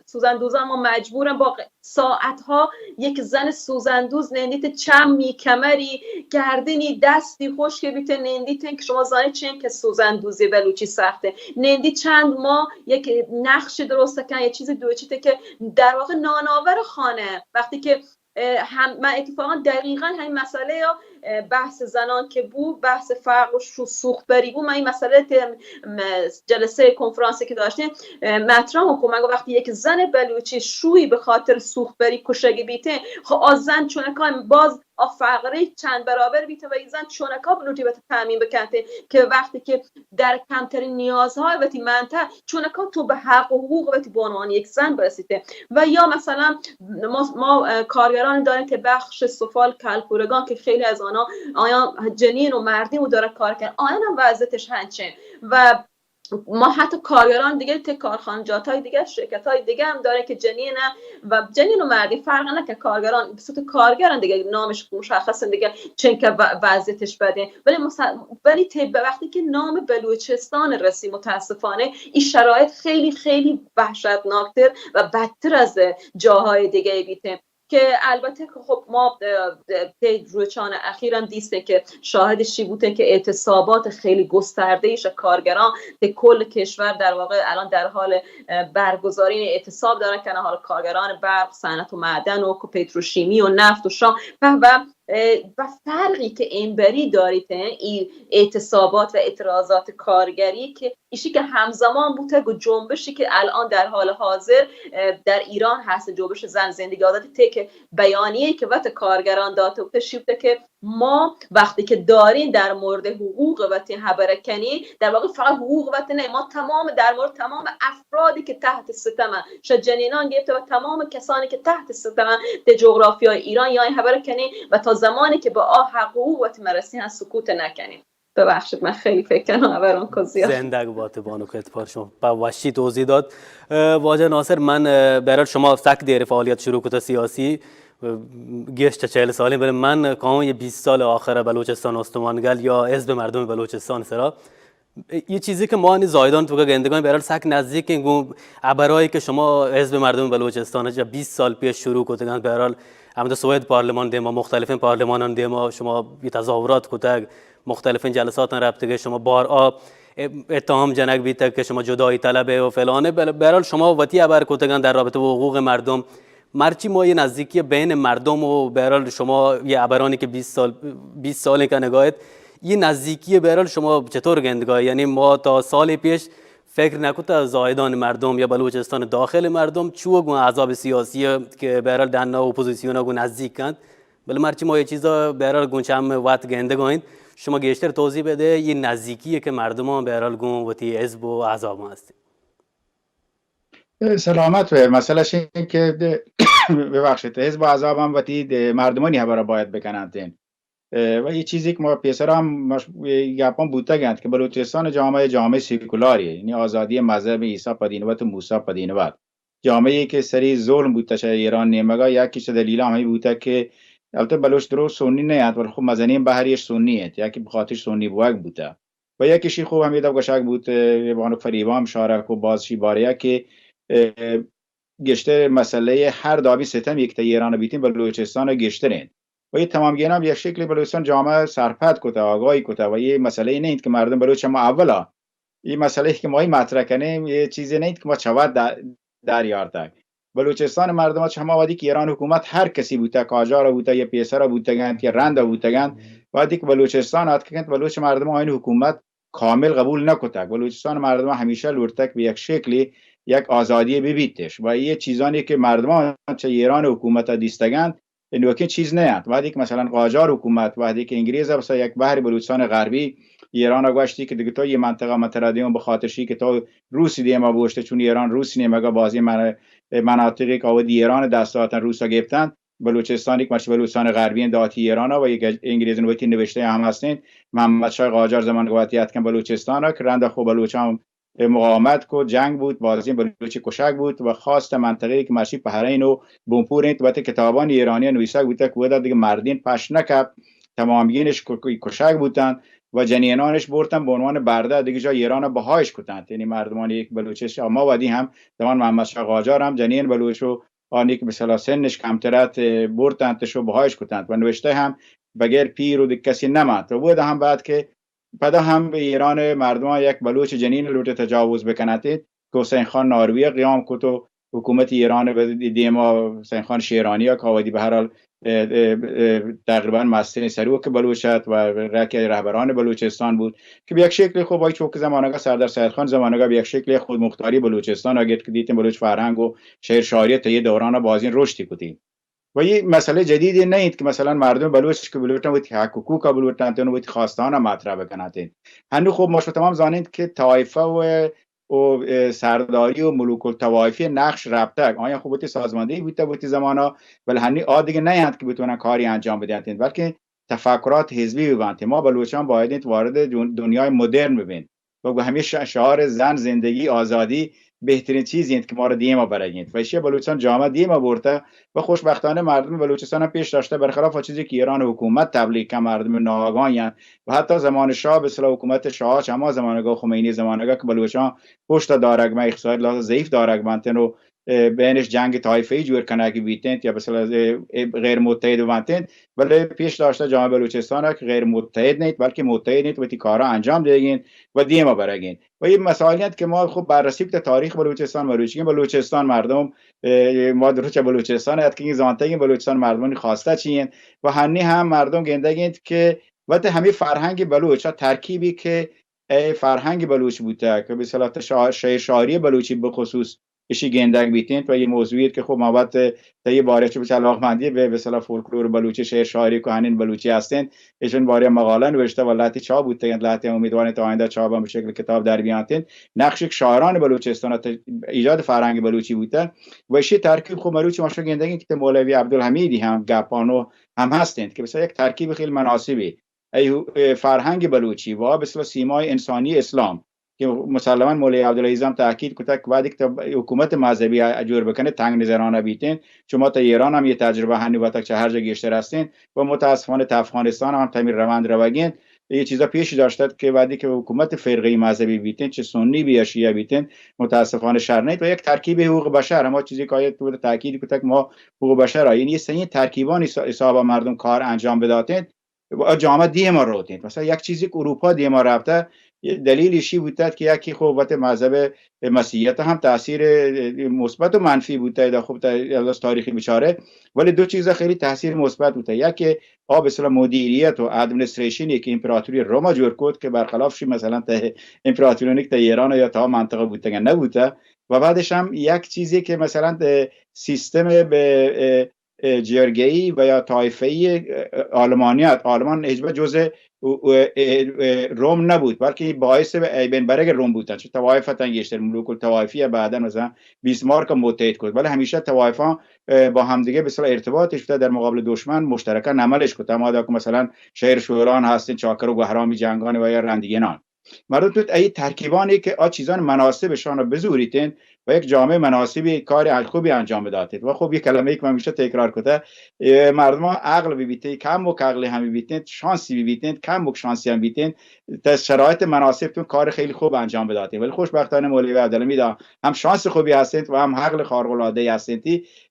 سوزندوزان ما مجبورن با ساعتها یک زن سوزندوز نندیت چمی کمری گردنی دستی خوش که بیته نندیتن که شما زانی چین که سوزندوزی بلوچی سخته نندی چند ما یک نقش درست کن یه چیز دوچیته که در واقع نانآور خانه وقتی که من اتفاقا دقیقاً همین مسئله یا بحث زنان که بود، بحث فقر و سوختبری بود. من این مسئله جلسه کنفرانسی که داشتیم مطرح میکنم. مگه وقتی یک زن بلوچی شوی به خاطر سوختبری کشگی بیته، خب از زن چونکای باز فقری چند برابر بیته و این زن چونکا بلوٹی بته تامین بکنته که وقتی که در کمترین نیازهای وقتی منطقه چونکا تو به حق و حقوق وقتی به عنوان یک زن برسیده. و یا مثلا ما کارگران داریم که بخش سفال کلپورگان که خیلی از آیا جنین و مردی و داره کار کردن، آیا هم وضعیتش هنچین. و ما حتی کارگران دیگه که کارخانجات‌های دیگه، شرکت‌های دیگه هم داره که جنین و مردی فرق نکنه، کارگران به صورت کارگران دیگه، نامش مشخصه دیگه چون که وضعیتش بده. ولی به وقتی که نام بلوچستان رسی، متاسفانه این شرایط خیلی خیلی وحشتناکتر و بدتر از جاهای دیگه بیته. که البته خب ما روزان اخیرا دیسته که شاهدشی بوده که اعتصابات خیلی گسترده ایش کارگران به کل کشور در واقع الان در حال برگزاری اعتصاب دارن که حال کارگران برق، صنعت و معدن و پتروشیمی و نفت و شام و فرقی که اینبری دارید این اعتصابات و اعتراضات کارگری که ایشی که همزمان بوده با جنبشی که الان در حال حاضر در ایران هست، جنبش زن زندگی آزادی، که بیانیه‌ای که وقت کارگران داده بوده شیفته که ما وقتی که دارین در مورد حقوق وقتی خبر کنی، در واقع فقط حقوق وقتی نه، ما در مورد تمام افرادی که تحت ستمن، شاید جنینان گرفته و تمام کسانی که تحت ستمن در جغرافیای ایران یا این خبر کنی و تا زمانی که با حقوق وقتی مرسی هست سکوت نکنیم. ببخشید من خیلی فکر کنم اوران کو زیاد زنده باد بانو که اتفاق شما با وشی توضیح داد. واجه ناصر، من برای شما سک دیر فعالیت شروع کتا سیاسی گشت 40 سالی، ولی من کامون یه 20 سال آخر بلوچستان استوانگل یا حزب مردم بلوچستان سرا یه چیزی که ما این زایدان تو که گندگان برای سک نزدیک این عبرایی که شما حزب مردم بلوچستان جا 20 سال پیش شروع کردن، برای همون سوید پارلمان دیما مختلفین پارلمانان دیما شما بی تظاهرات کتگ مختلفین جلسات رابطه شما بار اتهام جنگ بیت که شما جدایی طلبه و فلانه، برای شما وتی عبر کتگان در رابطه با حقوق مردم مرچی ما یه نزدیکی بین مردم و برای شما یه عبرانی که 20 سال که نگاهت یه نزدیکی برای شما چطور گندگاه؟ یعنی ما تا سال پیش فکر نکوت زایدان مردم یا بلوچستان داخل مردم چوه گونه عذاب سیاسی که برای دننا اپوزیسیون گونه نزدیک کند، ولی مرچی ما یه چیزا برای گونه هم وقت گندگاهین شما گشتر توضیح بده یه نزدیکیه که مردم ها برای گونه وقتی حزب و عذاب هستی. سلامت و مسئلهش این که ببخشید حزب و عذاب هم وقتی مردمانی برای باید بکنند و یه چیزی که ما پیسر هم گپان بوده گند که بلوچستان جامعه سیکولاریه، یعنی آزادی مذهب عیسی پدینوت و موسی پدینوت، جامعه که سری ظلم بوده چه ایران نیمگا یکیش دلیل همین بوده که البته بلوچ درو سنی نه ولی خب مزنین بهریش سنیه، یکی به خاطر سنی بوده و یکیشی خوب همین دو گشک بود بانو فریبام شارک و بازشی باریه که گشته مسئله هر دابی ستم یک تا ایران بیتیم بلوچستان گشترین و یه تمام گینام یک شکلی بلوچستان جامعه سرپد کته آگاهی کته و یه مسئله نیست که مردم بلوچ ما اولا این مسئله که ما مطرح کنیم یه چیزی نیست که ما چواد دریارتک بلوچستان مردم ها چما وادی که ایران حکومت هر کسی بوده، کاجار بوده یا پیسر بودگند یا رند بودگند، وادی که بلوچستان هات که بلوچ مردم ها این حکومت کامل قبول نکته. بلوچستان مردم همیشه لورتک به یک شکلی یک آزادی ببیتش و یه چیزانی که مردم ها چه ایران حکومت دیستگند این وقتی چیز نه. وقتی که مثلا قاجار حکومت وقتی که انگلیس بس یک بحر بلوچستان غربی ایران گوشتی که دیگه تو یه منطقه متردیم به خاطرشی که تو روسی دیما بوشته چون ایران روسی نمیگه بازی مناطقی که اود ایران دستاتن روسا گرفتن بلوچستانی که مش بلوچستان غربی داتی ایران و یک انگلیس نویتی نوشته هم هستین محمد شاه قاجار زمان گواتیات کن بلوچستان که رند خوب بلوچام مقاومت کو جنگ بود بازی بلوچی کشک بود و خواست منطقه‌ای که ماشی بحرین و بومپورین تو کتابان ایرانی نویسا بوده که دیگه مردین پش نکرد تمامینش کشک بودن و جنینانش بردن به عنوان برده دیگه جای ایران بهایش کردند. یعنی مردمان یک بلوچش ما ودی هم زمان محمد شاه قاجار هم جنین بلوچو آنی که مثلا سنش کمترات بردن تشو بهایش کردند و نوشته هم بغیر پیر و کسی نماند و بود هم بعد که بعدا هم به ایران مردم یک بلوچ جنین لوت تجاوز بکنند که حسین خان ناروی قیام کرد و حکومت ایران به دیما حسین خان شیرانی که آوردی به هر حال تقریبا مسئله سروک بلوچت و رکی رهبران بلوچستان بود که به یک شکل خب آقای چوک زمانگاه سردار سیدخان زمانگاه به یک شکل خود مختاری بلوچستان اگه که دیدیم بلوچ فرهنگ و شعر شاعری تا یه دوران بازین رشدی کردیم و یه مسئله جدیدی نیست که مثلا مردم بلوچ که بلوچن و حقوق بلوچن و خواستان مطرح بکنند هنوز خب ما تمام زانید که طایفه و سرداری و ملوک الطوایفی نقش ربطه آیا خوبت سازماندهی بوده بودی زمانا ولی هنوز دیگه نیند که بتونن کاری انجام بدن بلکه تفکرات حزبی ببند ما بلوچان باید وارد دنیای مدرن ببین و همیشه شعار زن زندگی آزادی بهترین چیزی که ما رو دیما برگید و ایشی بلوچستان جامعه دیما برده و خوشبختانه مردم بلوچستان هم پیش داشته برخلاف چیزی که ایران حکومت تبلیغ که مردم ناآگاهن و حتی زمان شاه به اصطلاح حکومت شاه چما زمانگاه خمینی زمانگاه که بلوچستان پشت دارگمه اقتصادی لحاظ ضعیف دارگ بانتن و بینش جنگ طایفه‌ای جور کنه که بیتند یا مثلا غیر متحد بانتند ولی پیش داشته جامعه بلوچستان که غیر متحد نیست بلکه متحد نیست و تی کارا انجام دیگین و دیما برگین و این مسائلیت که ما خب بررسی که تاریخ بلوچستان بلوچستان مردم ما درچ بلوچستان هست که این زانته بلوچستان مردم خواسته چین و هنی هم مردم گندگیند که وقت همین فرهنگ بلوچ ترکیبی که فرهنگ بلوچ بوده که به صلاح شعر شاعری بلوچی به خصوص اشی گندگ بیتین و یه موضوعیت که خب ما وقت تا یه باره چه علاقمندی به مثلا فولکلور بلوچی شعر شاعری کهنین بلوچی هستند ایشون باره مقاله نوشته و لاتی چا بوده لاتی امیدوارم تا آینده چا به شکل کتاب در بیانتین نقش شاعران بلوچستان ایجاد فرهنگ بلوچی بوده و اشی ترکیب خب بلوچی ماشو گندگی که مولوی عبدالحمیدی هم گپانو هم هستند که مثلا یک ترکیب خیلی مناسبی فرهنگ بلوچی و به اصطلاح سیمای انسانی اسلام که مسلما مولوی عبدالعزیز هم تاکید کرد که بعد که حکومت مذهبی اجور بکنه تنگ نظرانه بیتین شما تا ایران هم یه تجربه هنی وقت چه هر جا گشته هستین و متاسفانه تا افغانستان هم تامین روند روگین یه چیزا پیش داشته که بعدی که حکومت فرقه مذهبی بیتین چه سنی بیا شیعه بیتین متاسفانه شر نیست و یک ترکیب حقوق بشر اما چیزی که آیت بود تاکید کرد که ما حقوق بشر یعنی سه ترکیبان حساب مردم کار انجام بداتین و جامعه دیما روتین مثلا یک چیزی که اروپا دیما رفته دلیلشی بوده که یکی خوبت مذهب مسیحیت هم تاثیر مثبت و منفی بوده در خوب از تاریخی بیچاره ولی دو چیز خیلی تاثیر مثبت بوده یکی به اصطلاح مدیریت و ادمنستریشنی که امپراتوری روما جور کرد که برخلاف مثلا امپراتوری که ایران یا تا منطقه بوده نبوده و بعدش هم یک چیزی که مثلا سیستم به جرگه‌ای و یا طایفه‌ای آلمان هیچ جزء روم نبود بلکه باعث بین برگ روم بودن چه طوایف تنگیشتر ملوک الطوایفی بعدا مثلا بیسمارک متحد کرد ولی همیشه طوایف‌ها با همدیگه به اصطلاح ارتباطش بوده در مقابل دشمن مشترکاً عملش کرد اما که مثلا شهر شوران هستن چاکر و گهرامی جنگان و یا رندگینان مردم تو ای ترکیبانی که چیزان مناسبشان رو بزوریتن و یک جامعه مناسبی کار خوبی انجام بداتید و خب یک کلمه که من میشه تکرار کنم مردم ها عقل بیبیتن کم و عقل هم بیبیتن شانسی بیبیتن کم و شانسی هم بیبیتن تا شرایط مناسب تو کار خیلی خوب انجام بداتید ولی خوشبختانه مولوی عبدالحمید هم شانس خوبی هستند و هم عقل خارق العاده هستند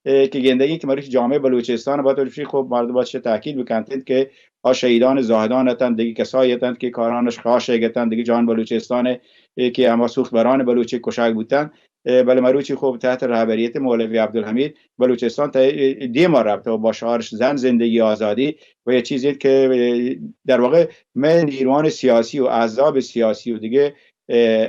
که گندگی که مریض جامعه بلوچستان با تو خب مردم باشه تاکید بکنید که شهیدان زاهدان هستن دیگه کسایی هستند که کارانش خاصه گتن دیگه جان بلوچستان که اما سوخت بران بلوچی کشاک بودن بله مروچی خوب تحت رهبریت مولوی عبدالحمید بلوچستان تا دیما رفته و با شعارش زن زندگی آزادی و یه چیزی که در واقع من نیروان سیاسی و احزاب سیاسی و دیگه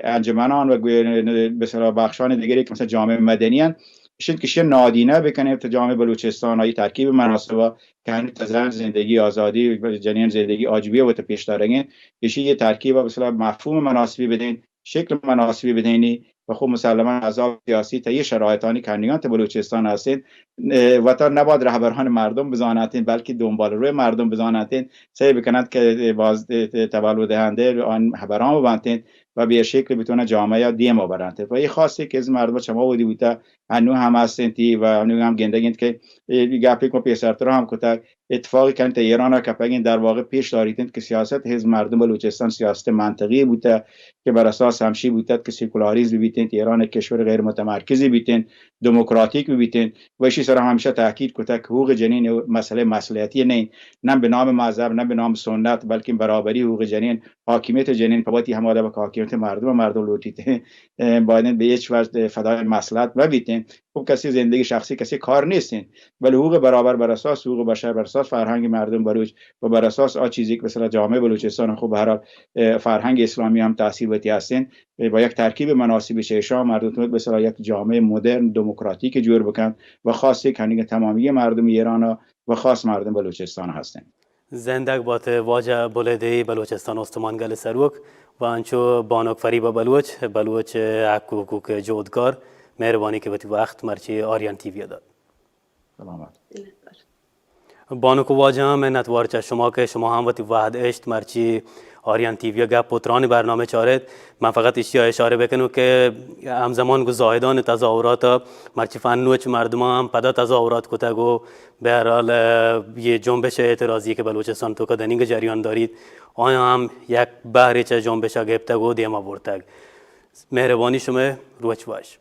انجمنان و به اصطلاح بخشان دیگری که مثلا جامعه مدنی ان که نادینه بکنه تا جامعه بلوچستان های ترکیب مناسبه که هنوز زن زندگی آزادی و جنین زندگی عاجبیه و پیش دارن یه ترکیب به اصطلاح مفهوم مناسبی بدین شکل مناسبی بدینی و خب مسلما احزاب سیاسی تا یه شرایطانی کنیان تا بلوچستان هستین و تا نباید رهبران مردم بزانتین بلکه دنبال روی مردم بزانتین سعی بکنند که باز تولد دهنده آن رهبران ببندین و به شکل بتونه جامعه دیما برنده و یه خاصی که از مردم چما بودی بوده هنو هم هستنتی و هنو هم گندگیند که گپی کو پیسرتر هم کتا اتفاقی که تا ایران کپگین در واقع پیش داریدند که سیاست حزب مردم بلوچستان سیاست منطقی بوده که بر اساس همشی بوده که سکولاریسم بیتند ایران کشور غیر متمرکزی بیتند دموکراتیک بیتند و اشی سر همیشه تاکید کتا که حقوق جنین مسئله مصلحتی نه به نام مذهب نه به نام سنت بلکه برابری حقوق جنین حاکمیت جنین پباتی هماده با حاکمیت مردم لوتیته باید به هیچ وجه فدای مصلحت مبیتین. خب کسی زندگی شخصی کسی کار نیستین، ولی حقوق برابر بر اساس حقوق بشر، بر اساس فرهنگ مردم بلوچ و بر اساس چیزی که مثلا جامعه بلوچستان خب به هر حال فرهنگ اسلامی هم تاثیر بتی هستین، با یک ترکیب مناسب شیشا مردم مثلا یک جامعه مدرن دموکراتیک جور بکن و خاصی کنی تمامی مردم ایران و خاص مردم بلوچستان هستن. زندگ بات واجه بلده بلوچستان استمانگل سروک و انچو بانوک فریبا بلوچ حقوق جودگار مهربانی که بتی وقت مرچی آریان تیوی داد. سلامت. بانوک واجه منت وارچه شما که شما هم وقتی وحد اشت مرچی آریان تیوی گپ پتران برنامه چارت. من فقط اشاره بکنم که همزمان گو زاهدان تظاهرات مرچی فنوچ مردم هم پدا تظاهرات کتا گو به هر حال یه جنبش اعتراضی که بلوچستان تو کدنینگ جریان دارید آیا هم یک بهره چه جنبش گپتا گو دیما برتگ. مهربانی شما روچ باش.